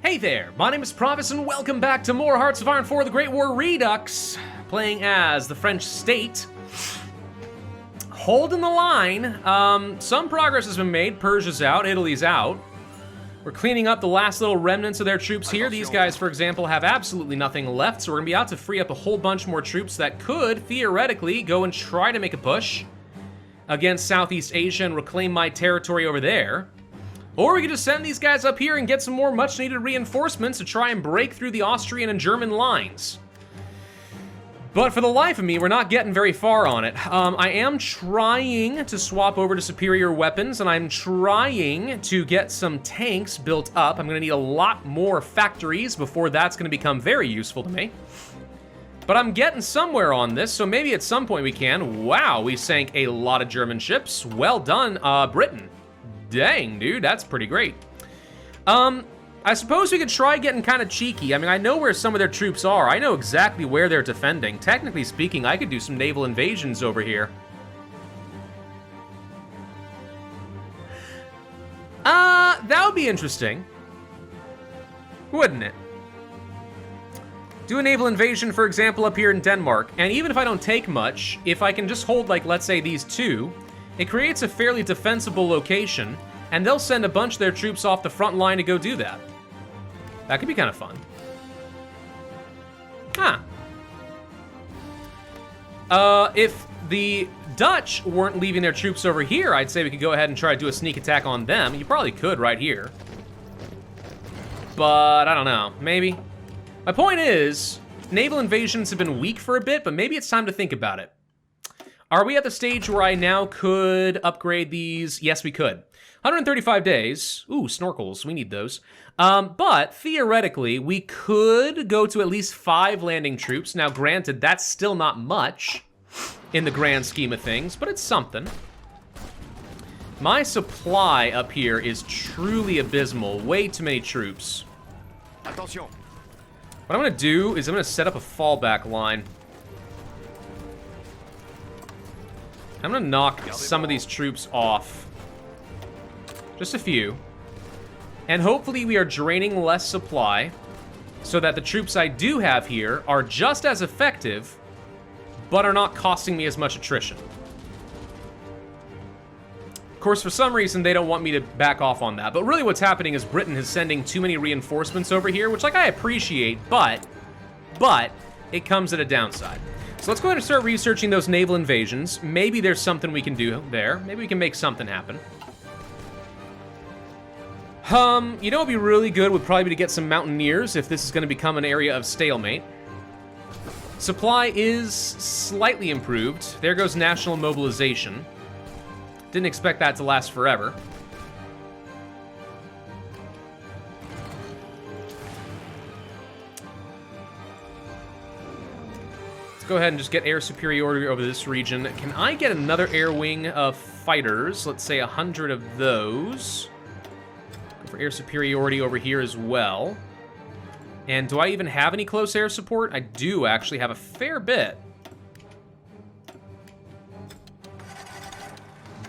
Hey there, my name is Pravus and welcome back to more Hearts of Iron 4: The Great War Redux, playing as the French state. Holding the line. Some progress has been made. Persia's out, Italy's out. We're cleaning up the last little remnants of their troops here. These guys, for example, have absolutely nothing left, so we're gonna be out to free up a whole bunch more troops that could, theoretically, go and try to make a push against Southeast Asia and reclaim my territory over there. Or we could just send these guys up here and get some more much-needed reinforcements to try and break through the Austrian and German lines. But for the life of me, we're not getting very far on it. I am trying to swap over to superior weapons, and I'm trying to get some tanks built up. I'm gonna need a lot more factories before that's gonna become very useful to me. But I'm getting somewhere on this, so maybe at some point we can. Wow, we sank a lot of German ships. Well done, Britain. Dang, dude, that's pretty great. I suppose we could try getting kind of cheeky. I mean, I know where some of their troops are. I know exactly where they're defending. Technically speaking, I could do some naval invasions over here. That would be interesting. Wouldn't it? Do a naval invasion, for example, up here in Denmark. And even if I don't take much, if I can just hold, like, let's say these two, it creates a fairly defensible location, and they'll send a bunch of their troops off the front line to go do that. That could be kind of fun. Huh. If the Dutch weren't leaving their troops over here, I'd say we could go ahead and try to do a sneak attack on them. You probably could right here. But I don't know, maybe. My point is, naval invasions have been weak for a bit, but maybe it's time to think about it. Are we at the stage where I now could upgrade these? Yes, we could. 135 days. Ooh, snorkels. We need those. But theoretically, we could go to at least 5 landing troops. Now, granted, that's still not much in the grand scheme of things, but it's something. My supply up here is truly abysmal. Way too many troops. Attention. What I'm going to do is I'm going to set up a fallback line. I'm gonna knock some of these troops off. Just a few. And hopefully we are draining less supply so that the troops I do have here are just as effective, but are not costing me as much attrition. Of course, for some reason, they don't want me to back off on that. But really what's happening is Britain is sending too many reinforcements over here, which, like, I appreciate, but it comes at a downside. So let's go ahead and start researching those naval invasions. Maybe there's something we can do there. Maybe we can make something happen. You know what would be really good would probably be to get some mountaineers if this is going to become an area of stalemate. Supply is slightly improved. There goes national mobilization. Didn't expect that to last forever. Go ahead and just get air superiority over this region. Can I get another air wing of fighters? Let's say 100 of those. Go for air superiority over here as well. And do I even have any close air support? I do actually have a fair bit.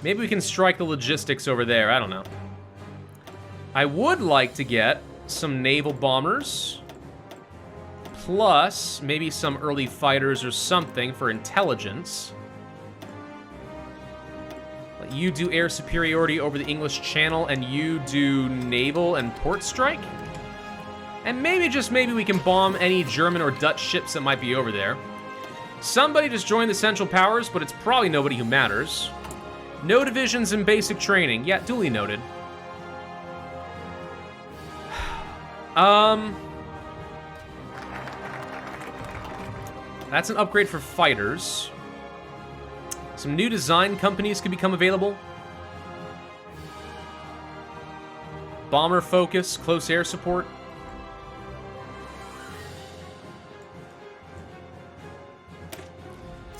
Maybe we can strike the logistics over there. I don't know. I would like to get some naval bombers. Plus, maybe some early fighters or something for intelligence. Let you do air superiority over the English Channel, and you do naval and port strike? And maybe, just maybe, we can bomb any German or Dutch ships that might be over there. Somebody just joined the Central Powers, but it's probably nobody who matters. No divisions in basic training. Yeah, duly noted. That's an upgrade for fighters. Some new design companies could become available. Bomber focus, close air support.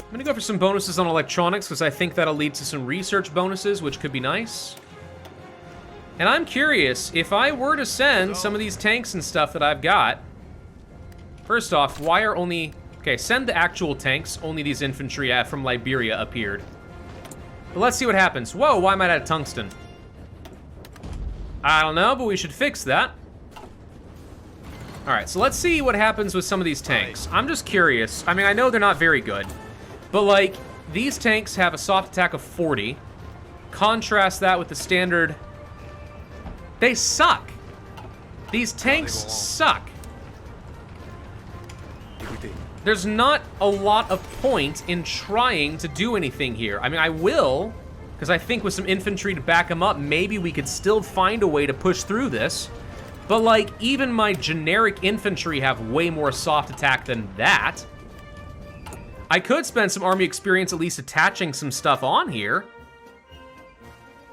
I'm gonna go for some bonuses on electronics because I think that'll lead to some research bonuses, which could be nice. And I'm curious, if I were to send some of these tanks and stuff that I've got, first off, why are only... Okay, send the actual tanks. Only these infantry from Liberia appeared. But let's see what happens. Whoa, why am I out of tungsten? I don't know, but we should fix that. Alright, so let's see what happens with some of these tanks. I'm just curious. I mean, I know they're not very good. But, like, these tanks have a soft attack of 40. Contrast that with the standard... They suck! These tanks suck. There's not a lot of point in trying to do anything here. I mean, I will, because I think with some infantry to back them up, maybe we could still find a way to push through this. But, like, even my generic infantry have way more soft attack than that. I could spend some army experience at least attaching some stuff on here.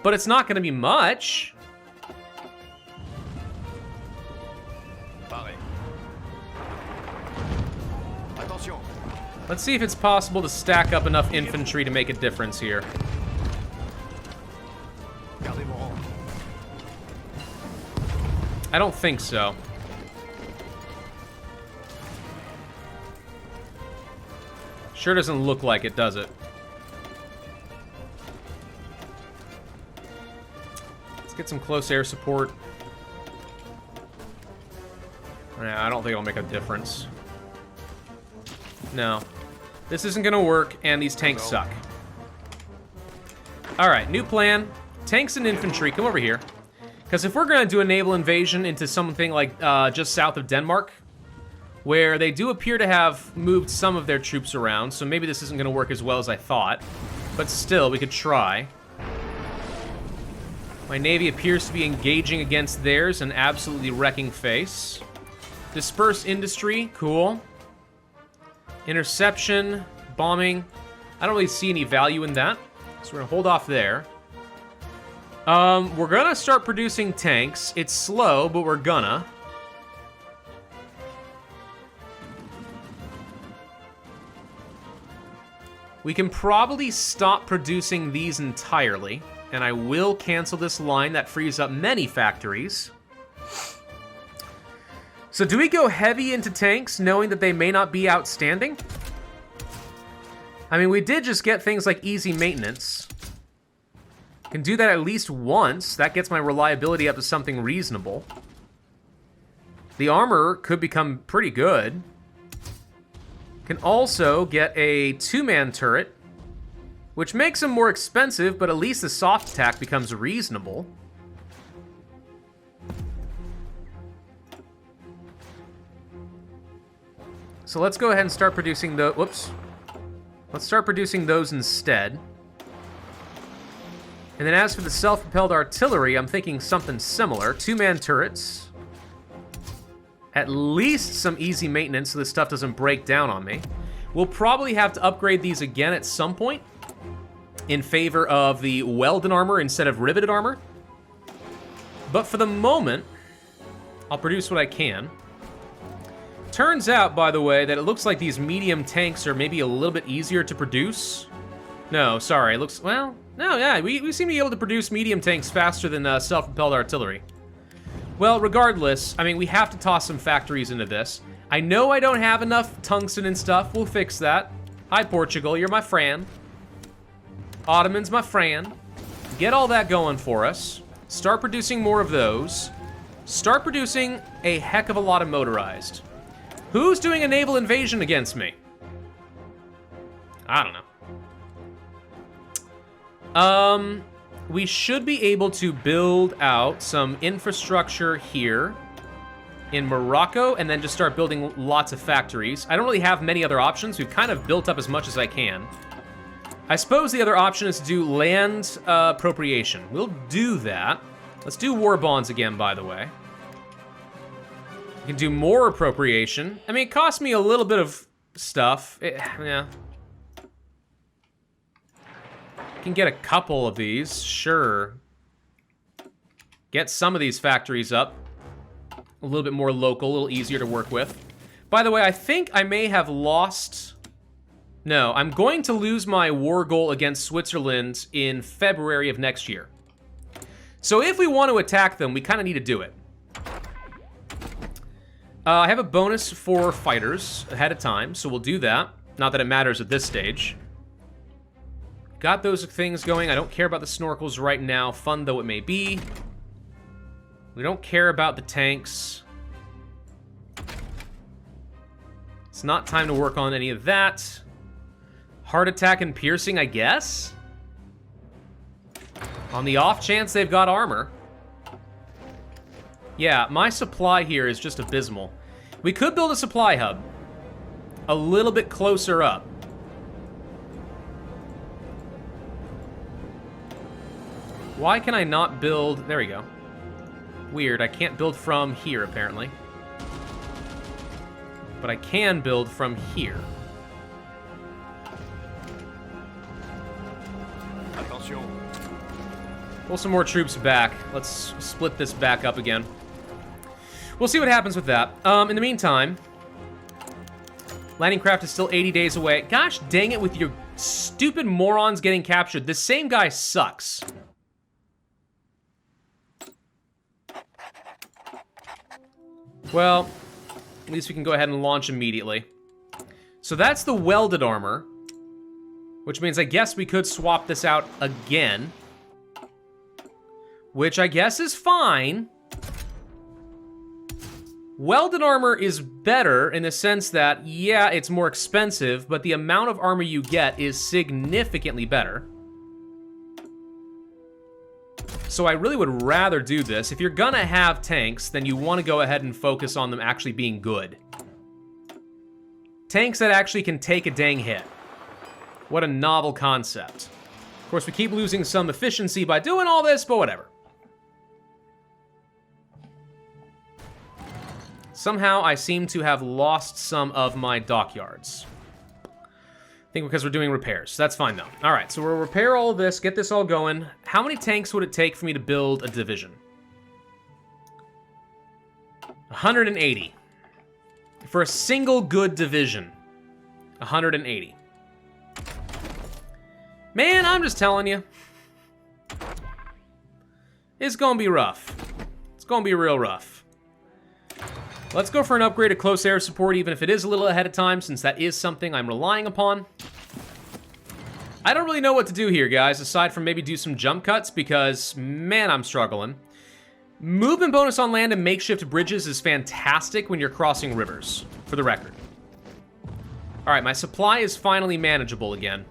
But it's not going to be much. Let's see if it's possible to stack up enough infantry to make a difference here. I don't think so. Sure doesn't look like it, does it? Let's get some close air support. Yeah, I don't think it'll make a difference. No. This isn't gonna work, and these tanks suck. Alright, new plan. Tanks and infantry, come over here. Because if we're gonna do a naval invasion into something like just south of Denmark, where they do appear to have moved some of their troops around, so maybe this isn't gonna work as well as I thought. But still, we could try. My navy appears to be engaging against theirs and absolutely wrecking face. Disperse industry, cool. Interception, bombing. I don't really see any value in that, so we're gonna hold off there. We're gonna start producing tanks. It's slow, but we're gonna. We can probably stop producing these entirely, and I will cancel this line. That frees up many factories. So do we go heavy into tanks, knowing that they may not be outstanding? I mean, we did just get things like easy maintenance. Can do that at least once. That gets my reliability up to something reasonable. The armor could become pretty good. Can also get a 2-man turret, which makes them more expensive, but at least the soft attack becomes reasonable. So let's go ahead and start producing the... Whoops. Let's start producing those instead. And then as for the self-propelled artillery, I'm thinking something similar. 2-man turrets. At least some easy maintenance so this stuff doesn't break down on me. We'll probably have to upgrade these again at some point in favor of the welded armor instead of riveted armor. But for the moment, I'll produce what I can. Turns out, by the way, that it looks like these medium tanks are maybe a little bit easier to produce. No, sorry, it looks... Well, no, yeah, we seem to be able to produce medium tanks faster than self-propelled artillery. Well, regardless, I mean, we have to toss some factories into this. I know I don't have enough tungsten and stuff. We'll fix that. Hi, Portugal, you're my friend. Ottoman's my friend. Get all that going for us. Start producing more of those. Start producing a heck of a lot of motorized. Who's doing a naval invasion against me? I don't know. We should be able to build out some infrastructure here in Morocco and then just start building lots of factories. I don't really have many other options. We've kind of built up as much as I can. I suppose the other option is to do land appropriation. We'll do that. Let's do war bonds again, by the way. We can do more appropriation. I mean, it costs me a little bit of stuff. Yeah. Can get a couple of these, sure. Get some of these factories up. A little bit more local, a little easier to work with. By the way, I think I may have lost... No, I'm going to lose my war goal against Switzerland in February of next year. So if we want to attack them, we kind of need to do it. I have a bonus for fighters ahead of time, so we'll do that. Not that it matters at this stage. Got those things going. I don't care about the snorkels right now, fun though it may be. We don't care about the tanks. It's not time to work on any of that. Heart attack and piercing, I guess? On the off chance they've got armor. Yeah, my supply here is just abysmal. We could build a supply hub a little bit closer up. Why can I not build... There we go. Weird, I can't build from here, apparently. But I can build from here. Pull some more troops back. Let's split this back up again. We'll see what happens with that. In the meantime, landing craft is still 80 days away. Gosh dang it with your stupid morons getting captured. This same guy sucks. Well, at least we can go ahead and launch immediately. So that's the welded armor, which means I guess we could swap this out again. Which I guess is fine. Welded armor is better in the sense that, yeah, it's more expensive, but the amount of armor you get is significantly better. So I really would rather do this. If you're gonna have tanks, then you want to go ahead and focus on them actually being good. Tanks that actually can take a dang hit. What a novel concept. Of course, we keep losing some efficiency by doing all this, but whatever. Somehow, I seem to have lost some of my dockyards. I think because we're doing repairs. That's fine, though. All right, so we'll repair all of this, get this all going. How many tanks would it take for me to build a division? 180. For a single good division. 180. Man, I'm just telling you. It's gonna be rough. It's gonna be real rough. Let's go for an upgrade to close air support, even if it is a little ahead of time, since that is something I'm relying upon. I don't really know what to do here, guys, aside from maybe do some jump cuts, because, man, I'm struggling. Movement bonus on land and makeshift bridges is fantastic when you're crossing rivers, for the record. All right, my supply is finally manageable again.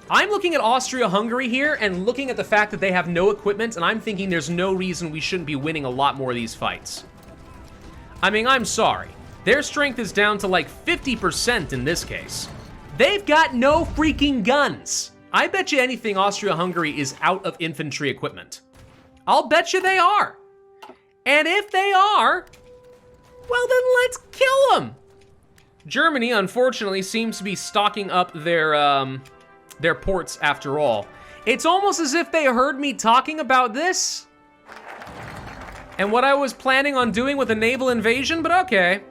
I'm looking at Austria-Hungary here and looking at the fact that they have no equipment, and I'm thinking there's no reason we shouldn't be winning a lot more of these fights. I mean, I'm sorry. Their strength is down to like 50% in this case. They've got no freaking guns. I bet you anything Austria-Hungary is out of infantry equipment. I'll bet you they are. And if they are, well then let's kill them. Germany, unfortunately, seems to be stocking up their ports after all. It's almost as if they heard me talking about this and what I was planning on doing with a naval invasion, but okay.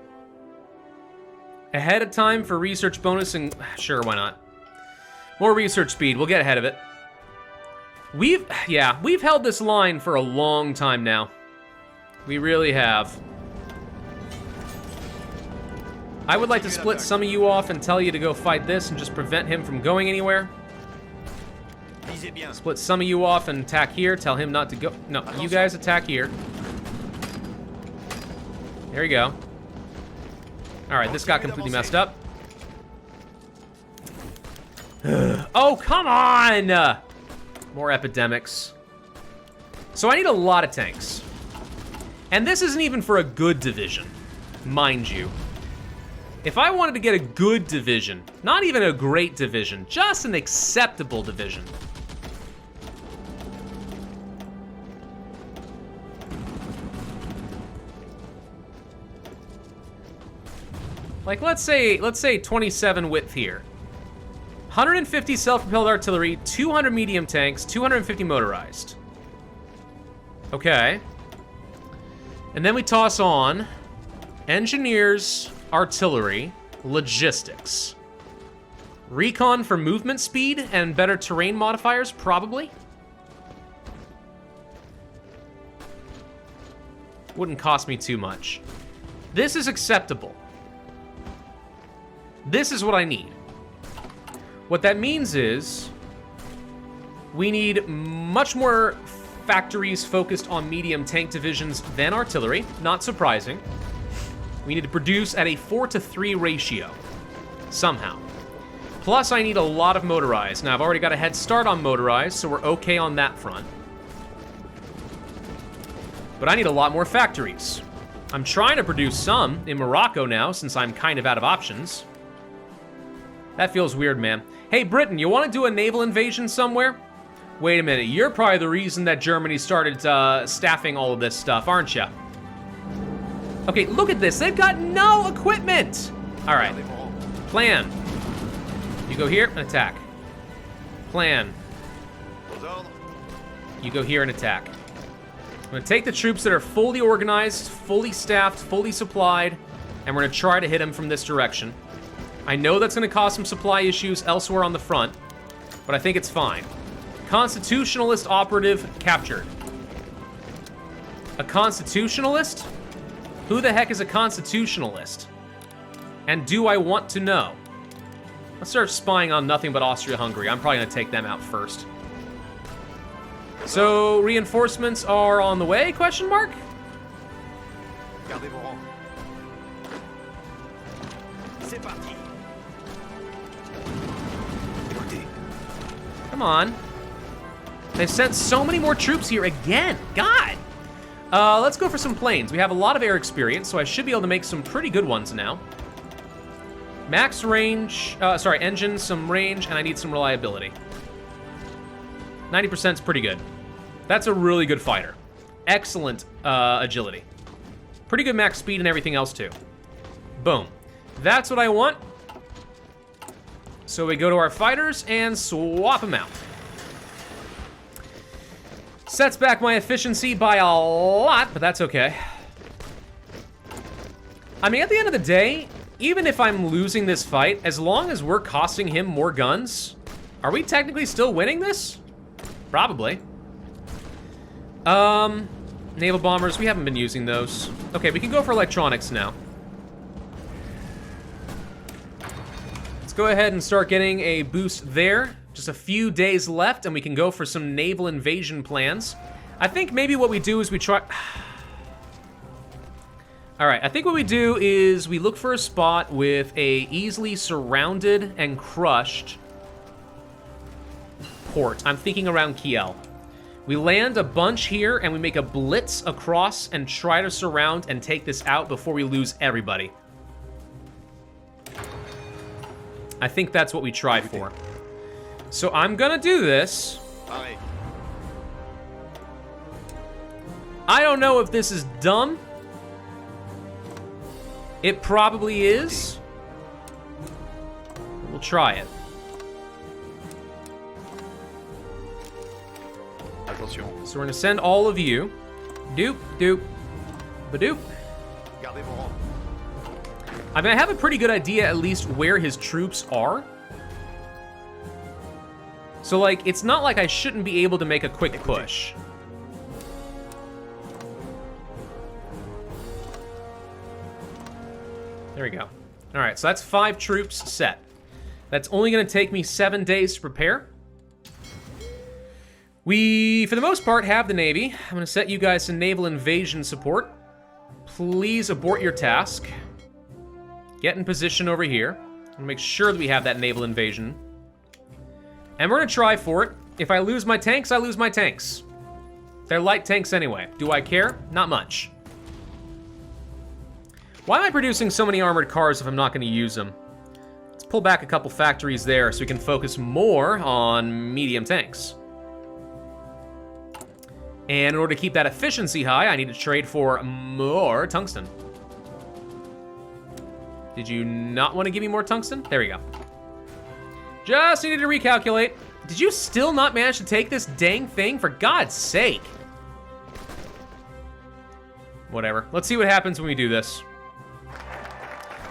Ahead of time for research bonus and sure, why not? More research speed, we'll get ahead of it. We've held this line for a long time now. We really have. I would like to split some of you off and tell you to go fight this and just prevent him from going anywhere. Split some of you off and attack here, tell him not to go. No, you guys attack here. There you go. All right, this got completely messed up. Oh, come on! More epidemics. So I need a lot of tanks. And this isn't even for a good division, mind you. If I wanted to get a good division, not even a great division, just an acceptable division. Like, let's say 27 width here. 150 self-propelled artillery, 200 medium tanks, 250 motorized. Okay. And then we toss on engineers, artillery, logistics. Recon for movement speed and better terrain modifiers, probably. Wouldn't cost me too much. This is acceptable. This is what I need. What that means is we need much more factories focused on medium tank divisions than artillery. Not surprising. We need to produce at a 4-to-3 ratio. Somehow. Plus, I need a lot of motorized. Now, I've already got a head start on motorized, so we're okay on that front. But I need a lot more factories. I'm trying to produce some in Morocco now, since I'm kind of out of options. That feels weird, man. Hey, Britain, you want to do a naval invasion somewhere? Wait a minute, you're probably the reason that Germany started staffing all of this stuff, aren't you? Okay, look at this. They've got no equipment. All right. Plan. You go here and attack. Plan. You go here and attack. I'm going to take the troops that are fully organized, fully staffed, fully supplied, and we're going to try to hit them from this direction. I know that's going to cause some supply issues elsewhere on the front, but I think it's fine. Constitutionalist operative captured. A constitutionalist? Who the heck is a constitutionalist? And do I want to know? Let's start spying on nothing but Austria-Hungary. I'm probably going to take them out first. So, reinforcements are on the way, question mark? Come on. They've sent so many more troops here again. God. Let's go for some planes. We have a lot of air experience, so I should be able to make some pretty good ones now. Max range, engine, some range, and I need some reliability. 90% is pretty good. That's a really good fighter. Excellent agility. Pretty good max speed and everything else too. Boom. That's what I want. So we go to our fighters and swap them out. Sets back my efficiency by a lot, but that's okay. I mean, at the end of the day, even if I'm losing this fight, as long as we're costing him more guns, are we technically still winning this? Probably. Naval bombers, we haven't been using those. Okay, we can go for electronics now. Let's go ahead and start getting a boost there. Just a few days left, and we can go for some naval invasion plans. I think maybe what we do is we try... All right, I think what we do is we look for a spot with a easily surrounded and crushed port. I'm thinking around Kiel. We land a bunch here, and we make a blitz across and try to surround and take this out before we lose everybody. I think that's what we try for. So I'm gonna do this. I don't know if this is dumb. It probably is. We'll try it. So we're gonna send all of you. Doop, doop, ba-doop. I mean, I have a pretty good idea at least where his troops are. So, like, it's not like I shouldn't be able to make a quick push. There we go. All right, so that's 5 troops set. That's only gonna take me 7 days to prepare. We, for the most part, have the Navy. I'm gonna set you guys to naval invasion support. Please abort your task. Get in position over here. I'm gonna make sure that we have that naval invasion. And we're gonna try for it. If I lose my tanks, I lose my tanks. They're light tanks anyway. Do I care? Not much. Why am I producing so many armored cars if I'm not gonna use them? Let's pull back a couple factories there so we can focus more on medium tanks. And in order to keep that efficiency high, I need to trade for more tungsten. Did you not want to give me more tungsten? There we go. Just needed to recalculate. Did you still not manage to take this dang thing? For God's sake. Whatever. Let's see what happens when we do this.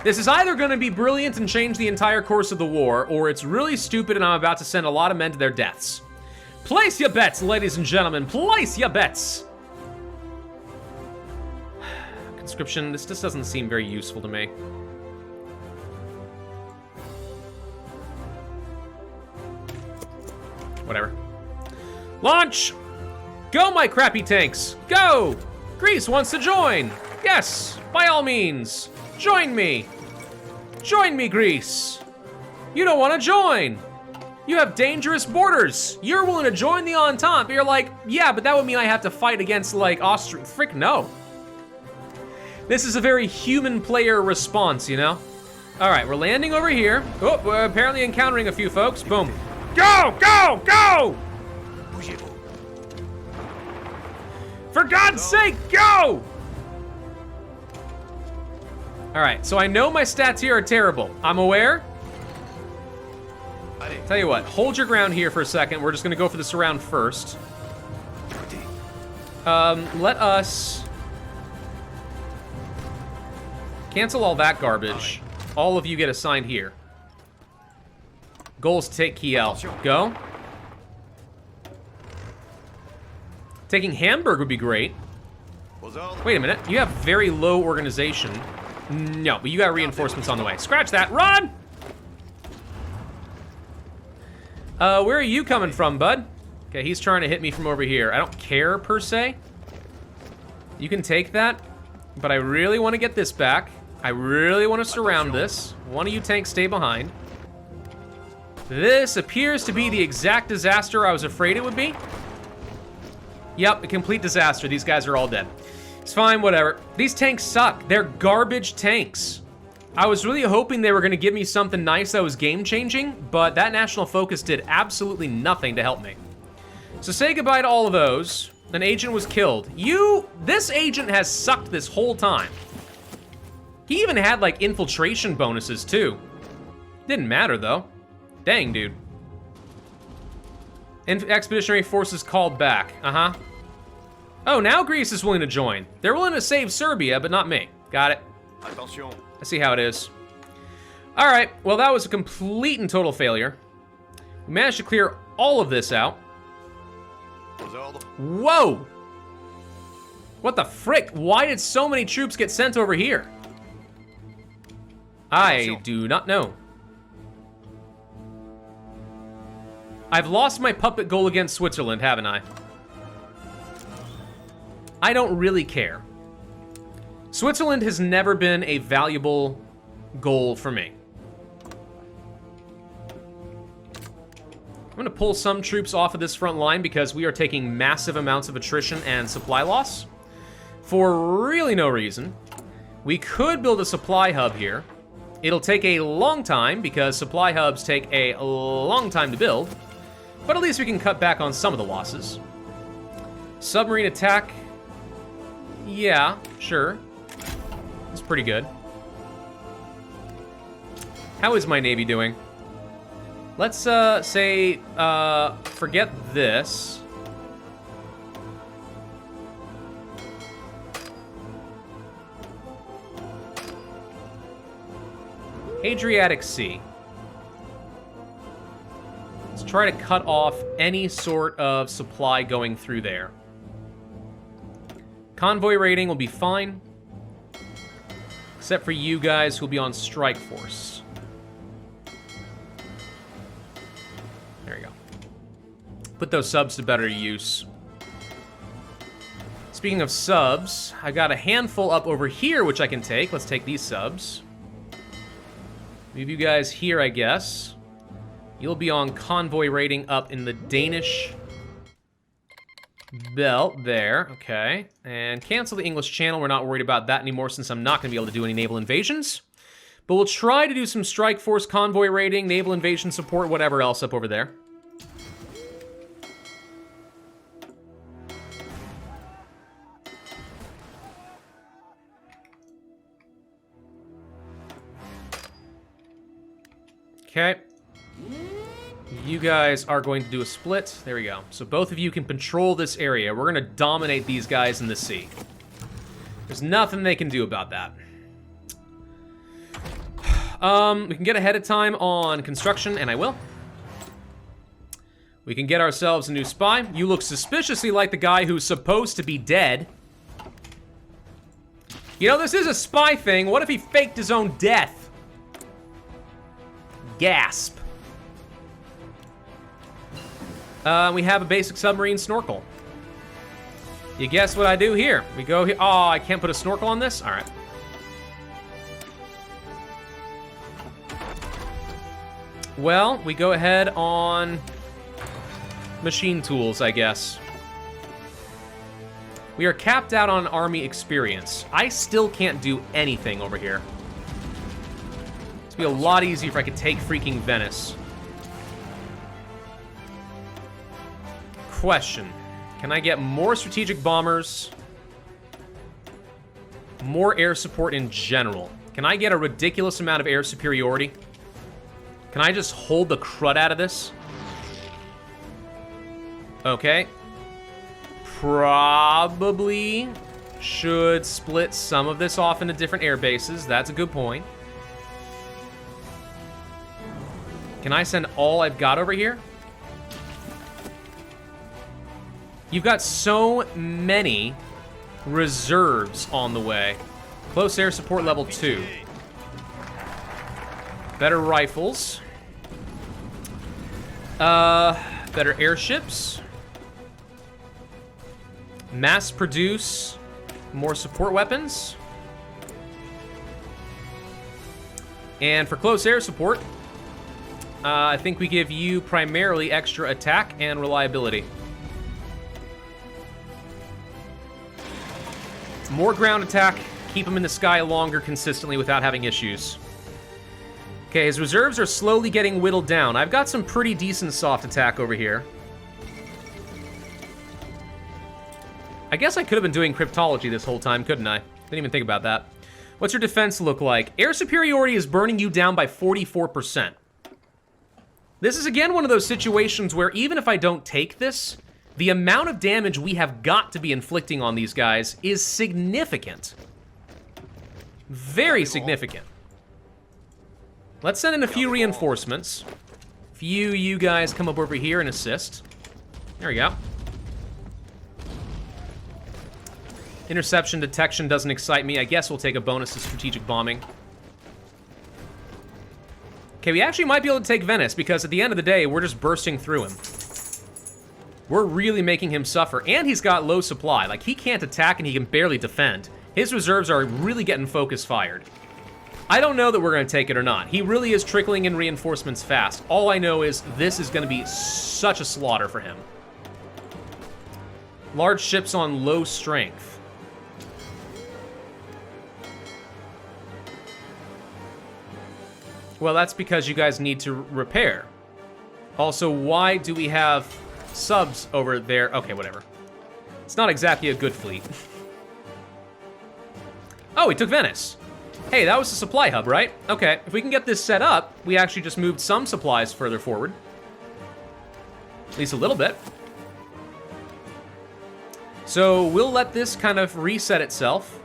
This is either going to be brilliant and change the entire course of the war, or it's really stupid and I'm about to send a lot of men to their deaths. Place your bets, ladies and gentlemen. Place your bets. Conscription, this just doesn't seem very useful to me. Whatever. Launch! Go, my crappy tanks! Go! Greece wants to join! Yes, by all means, join me. Join me, Greece. You don't want to join. You have dangerous borders. You're willing to join the Entente, but you're like, yeah, but that would mean I have to fight against, like, Austria. Frick, no. This is a very human player response, you know? All right, we're landing over here. Oh, we're apparently encountering a few folks. Boom. Go, go, go! For God's sake, go! All right, so I know my stats here are terrible. I'm aware. Tell you what, hold your ground here for a second. We're just gonna go for the surround first. Let us cancel all that garbage. All of you get assigned here. Goals to take Kiel. Go. Taking Hamburg would be great. Wait a minute, you have very low organization. No, but you got reinforcements on the way. Scratch that, run! Where are you coming from, bud? Okay, he's trying to hit me from over here. I don't care, per se. You can take that, but I really want to get this back. I really want to surround this. One of you tanks stay behind. This appears to be the exact disaster I was afraid it would be. Yep, a complete disaster. These guys are all dead. It's fine, whatever. These tanks suck. They're garbage tanks. I was really hoping they were gonna give me something nice that was game-changing, but that national focus did absolutely nothing to help me. So say goodbye to all of those. An agent was killed. This agent has sucked this whole time. He even had, like, infiltration bonuses, too. Didn't matter, though. Dang, dude. Expeditionary forces called back. Uh-huh. Oh, now Greece is willing to join. They're willing to save Serbia, but not me. Got it. I see how it is. All right, well, that was a complete and total failure. We managed to clear all of this out. Whoa! What the frick? Why did so many troops get sent over here? I do not know. I've lost my puppet goal against Switzerland, haven't I? I don't really care. Switzerland has never been a valuable goal for me. I'm gonna pull some troops off of this front line because we are taking massive amounts of attrition and supply loss for really no reason. We could build a supply hub here. It'll take a long time because supply hubs take a long time to build, but at least we can cut back on some of the losses. Submarine attack. Yeah, sure. It's pretty good. How is my Navy doing? Let's say, forget this. Adriatic Sea. Let's try to cut off any sort of supply going through there. Convoy rating will be fine. Except for you guys who'll be on strike force. There you go. Put those subs to better use. Speaking of subs, I got a handful up over here which I can take. Let's take these subs. Move you guys here, I guess. You'll be on convoy rating up in the Danish belt there, okay. And cancel the English Channel. We're not worried about that anymore since I'm not gonna be able to do any naval invasions. But we'll try to do some strike force convoy rating, naval invasion support, whatever else up over there. Okay. You guys are going to do a split. There we go. So both of you can patrol this area. We're going to dominate these guys in the sea. There's nothing they can do about that. We can get ahead of time on construction, and I will. We can get ourselves a new spy. You look suspiciously like the guy who's supposed to be dead. You know, this is a spy thing. What if he faked his own death? Gasp. We have a basic submarine snorkel. You guess what I do here? We go here. Oh, I can't put a snorkel on this? All right. Well, we go ahead on machine tools, I guess. We are capped out on army experience. I still can't do anything over here. It'd be a lot easier if I could take freaking Venice. Question. Can I get more strategic bombers? More air support in general. Can I get a ridiculous amount of air superiority? Can I just hold the crud out of this? Okay. Probably should split some of this off into different air bases. That's a good point. Can I send all I've got over here? You've got so many reserves on the way. Close air support level 2. Better rifles. Better airships. Mass produce more support weapons. And for close air support, I think we give you primarily extra attack and reliability. More ground attack, keep him in the sky longer consistently without having issues. Okay, his reserves are slowly getting whittled down. I've got some pretty decent soft attack over here. I guess I could have been doing cryptology this whole time, couldn't I? Didn't even think about that. What's your defense look like? Air superiority is burning you down by 44%. This is again one of those situations where even if I don't take this, the amount of damage we have got to be inflicting on these guys is significant. Very significant. Let's send in a few reinforcements. A few you guys come up over here and assist. There we go. Interception detection doesn't excite me. I guess we'll take a bonus to strategic bombing. Okay, we actually might be able to take Venice because at the end of the day, we're just bursting through him. We're really making him suffer, and he's got low supply. Like, he can't attack and he can barely defend. His reserves are really getting focus fired. I don't know that we're going to take it or not. He really is trickling in reinforcements fast. All I know is this is going to be such a slaughter for him. Large ships on low strength. Well, that's because you guys need to repair. Also, why do we have subs over there? Okay, whatever. It's not exactly a good fleet. Oh, he took Venice. Hey, that was a supply hub, right? Okay, if we can get this set up, we actually just moved some supplies further forward. At least a little bit. So we'll let this kind of reset itself.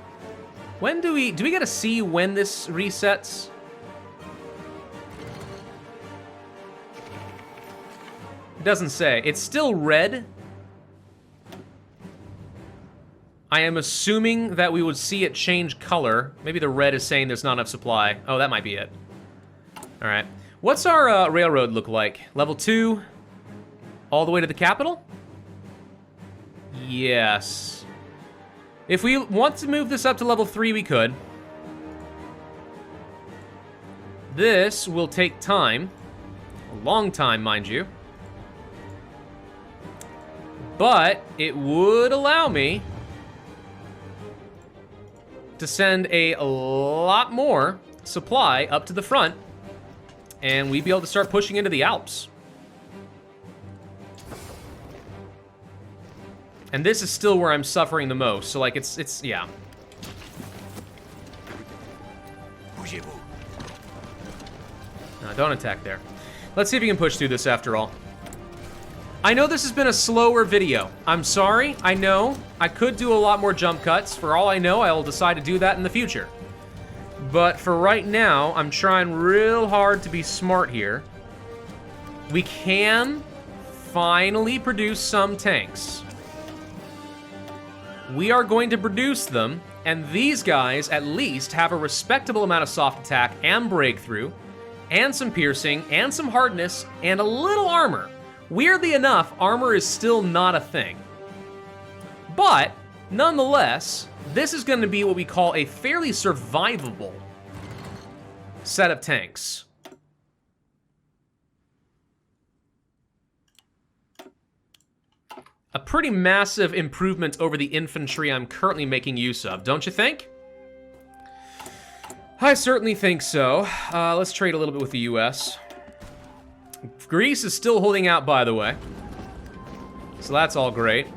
When do we get to see when this resets? It doesn't say. It's still red. I am assuming that we would see it change color. Maybe the red is saying there's not enough supply. Oh, that might be it. All right. What's our railroad look like? Level 2, all the way to the capital? Yes. If we want to move this up to level 3, we could. This will take time. A long time, mind you. But it would allow me to send a lot more supply up to the front, and we'd be able to start pushing into the Alps. And this is still where I'm suffering the most, so like it's yeah. No, don't attack there. Let's see if we can push through this after all. I know this has been a slower video. I'm sorry, I know. I could do a lot more jump cuts. For all I know, I will decide to do that in the future. But for right now, I'm trying real hard to be smart here. We can finally produce some tanks. We are going to produce them, and these guys at least have a respectable amount of soft attack and breakthrough, and some piercing, and some hardness, and a little armor. Weirdly enough, armor is still not a thing. But Nonetheless, this is going to be what we call a fairly survivable set of tanks. A pretty massive improvement over the infantry I'm currently making use of, don't you think? I certainly think so. Let's trade a little bit with the US. Greece is still holding out, by the way. So that's all great.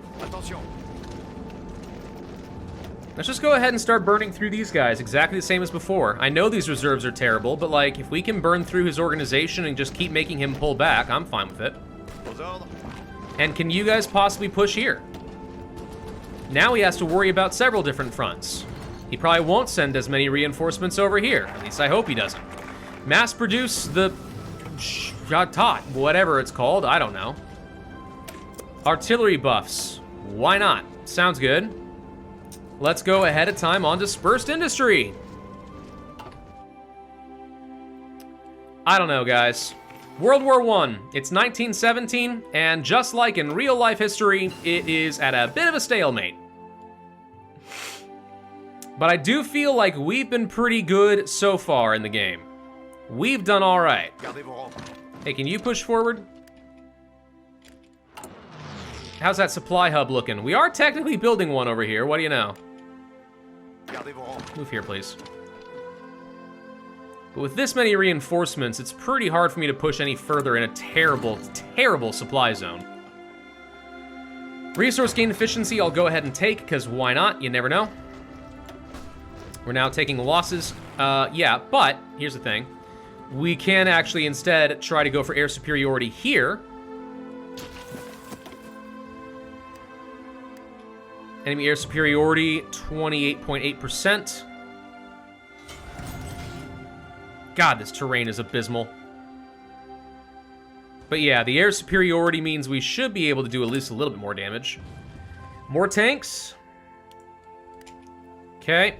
Let's just go ahead and start burning through these guys, exactly the same as before. I know these reserves are terrible, but like, if we can burn through his organization and just keep making him pull back, I'm fine with it. And can you guys possibly push here? Now he has to worry about several different fronts. He probably won't send as many reinforcements over here. At least I hope he doesn't. Mass produce the... whatever it's called, I don't know. Artillery buffs. Why not? Sounds good. Let's go ahead of time on dispersed industry. I don't know, guys. World War I, it's 1917, and just like in real-life history, it is at a bit of a stalemate. But I do feel like we've been pretty good so far in the game. We've done all right. Hey, can you push forward? How's that supply hub looking? We are technically building one over here. What do you know? Move here, please. But with this many reinforcements, it's pretty hard for me to push any further in a terrible, terrible supply zone. Resource gain efficiency, I'll go ahead and take, because why not? You never know. We're now taking losses. Yeah, but here's the thing. We can actually instead try to go for air superiority here. Enemy air superiority, 28.8%. God, this terrain is abysmal. But yeah, the air superiority means we should be able to do at least a little bit more damage. More tanks. Okay.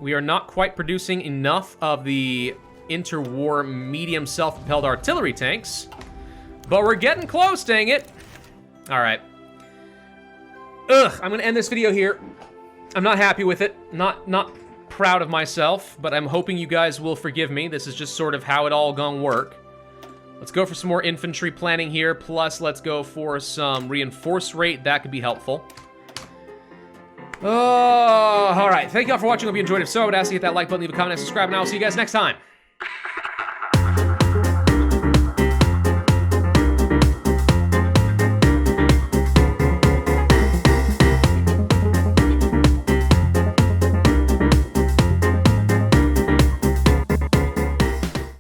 We are not quite producing enough of the interwar medium self-propelled artillery tanks. But we're getting close, dang it. All right. I'm gonna end this video here. I'm not happy with it. Not proud of myself, but I'm hoping you guys will forgive me. This is just sort of how it all gonna work. Let's go for some more infantry planning here, plus let's go for some reinforce rate. That could be helpful. Oh, all right. Thank you all for watching. Hope you enjoyed. If so, I would ask you to hit that like button, leave a comment, and subscribe, and I'll see you guys next time.